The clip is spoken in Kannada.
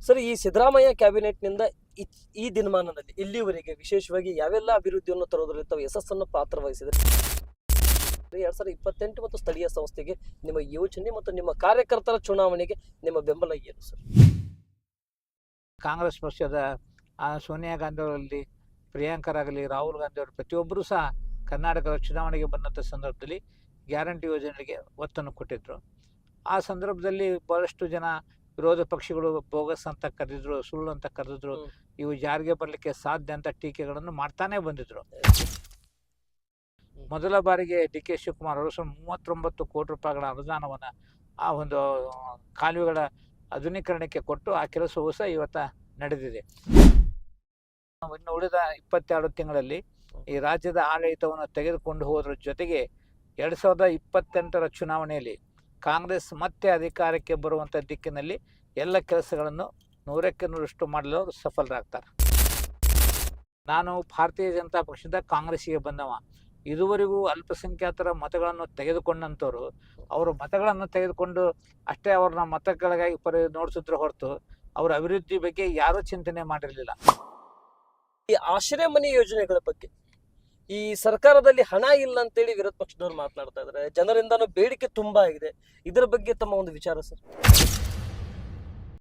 ಸರ್, ಈ ಸಿದ್ದರಾಮಯ್ಯ ಕ್ಯಾಬಿನೆಟ್ನಿಂದ ಈ ದಿನಮಾನದಲ್ಲಿ ಇಲ್ಲಿವರೆಗೆ ವಿಶೇಷವಾಗಿ ಯಾವೆಲ್ಲ ಅಭಿವೃದ್ಧಿಯನ್ನು ತರೋದ್ರಲ್ಲಿ ತಾವು ಯಶಸ್ಸನ್ನು ಪಾತ್ರ ವಹಿಸಿದ್ರೆ 2028 ಮತ್ತು ಸ್ಥಳೀಯ ಸಂಸ್ಥೆಗೆ ನಿಮ್ಮ ಯೋಚನೆ ಮತ್ತು ನಿಮ್ಮ ಕಾರ್ಯಕರ್ತರ ಚುನಾವಣೆಗೆ ನಿಮ್ಮ ಬೆಂಬಲ ಏನು ಸರ್? ಕಾಂಗ್ರೆಸ್ ಪಕ್ಷದ ಸೋನಿಯಾ ಗಾಂಧಿ ಅವರಲ್ಲಿ, ಪ್ರಿಯಾಂಕರಾಗಲಿ, ರಾಹುಲ್ ಗಾಂಧಿ ಅವರು ಪ್ರತಿಯೊಬ್ಬರೂ ಸಹ ಕರ್ನಾಟಕದ ಚುನಾವಣೆಗೆ ಬಂದಂಥ ಸಂದರ್ಭದಲ್ಲಿ ಗ್ಯಾರಂಟಿ ಯೋಜನೆಗೆ ಒತ್ತನ್ನು ಕೊಟ್ಟಿದ್ದರು. ಆ ಸಂದರ್ಭದಲ್ಲಿ ಬಹಳಷ್ಟು ಜನ ವಿರೋಧ ಪಕ್ಷಗಳು ಬೋಗಸ್ ಅಂತ ಕರೆದಿದ್ರು, ಸುಳ್ಳು ಅಂತ ಕರೆದಿದ್ರು, ಇವು ಜಾರಿಗೆ ಬರಲಿಕ್ಕೆ ಸಾಧ್ಯ ಅಂತ ಟೀಕೆಗಳನ್ನು ಮಾಡ್ತಾನೆ ಬಂದಿದ್ರು. ಮೊದಲ ಬಾರಿಗೆ DK ಶಿವಕುಮಾರ್ ಅವರು 39 ಕೋಟಿ ರೂಪಾಯಿಗಳ ಅನುದಾನವನ್ನು ಆ ಒಂದು ಕಾಲುವೆಗಳ ಆಧುನೀಕರಣಕ್ಕೆ ಕೊಟ್ಟು ಆ ಕೆಲಸವೂ ಸಹ ಇವತ್ತು ನಡೆದಿದೆ. ಇನ್ನು ಉಳಿದ 22 ತಿಂಗಳಲ್ಲಿ ಈ ರಾಜ್ಯದ ಆಡಳಿತವನ್ನು ತೆಗೆದುಕೊಂಡು ಹೋದ್ರ ಜೊತೆಗೆ 2028ರ ಚುನಾವಣೆಯಲ್ಲಿ ಕಾಂಗ್ರೆಸ್ ಮತ್ತೆ ಅಧಿಕಾರಕ್ಕೆ ಬರುವಂಥ ದಿಕ್ಕಿನಲ್ಲಿ ಎಲ್ಲ ಕೆಲಸಗಳನ್ನು 100ಕ್ಕೆ 100ರಷ್ಟು ಮಾಡಲು ಅವರು ಸಫಲರಾಗ್ತಾರೆ. ನಾನು ಭಾರತೀಯ ಜನತಾ ಪಕ್ಷದ ಕಾಂಗ್ರೆಸ್ಸಿಗೆ ಬಂದವ. ಇದುವರೆಗೂ ಅಲ್ಪಸಂಖ್ಯಾತರ ಮತಗಳನ್ನು ತೆಗೆದುಕೊಂಡಂಥವ್ರು ಅವರ ಮತಗಳನ್ನು ತೆಗೆದುಕೊಂಡು ಅಷ್ಟೇ ಅವ್ರನ್ನ ಮತಗಳಿಗಾಗಿ ನೋಡ್ತಿದ್ರು ಹೊರತು ಅವರ ಅಭಿವೃದ್ಧಿ ಬಗ್ಗೆ ಯಾರೂ ಚಿಂತನೆ ಮಾಡಿರಲಿಲ್ಲ. ಈ ಆಶ್ರಯ ಮನೆ ಯೋಜನೆಗಳ ಬಗ್ಗೆ ಈ ಸರ್ಕಾರದಲ್ಲಿ ಹಣ ಇಲ್ಲ ಅಂತೇಳಿ ವಿರೋಧ ಪಕ್ಷದವ್ರು ಮಾತನಾಡ್ತಾ ಇದ್ದಾರೆ. ಜನರಿಂದನೂ ಬೇಡಿಕೆ ತುಂಬಾ ಇದೆ. ಇದರ ಬಗ್ಗೆ ತಮ್ಮ ಒಂದು ವಿಚಾರ ಸರ್?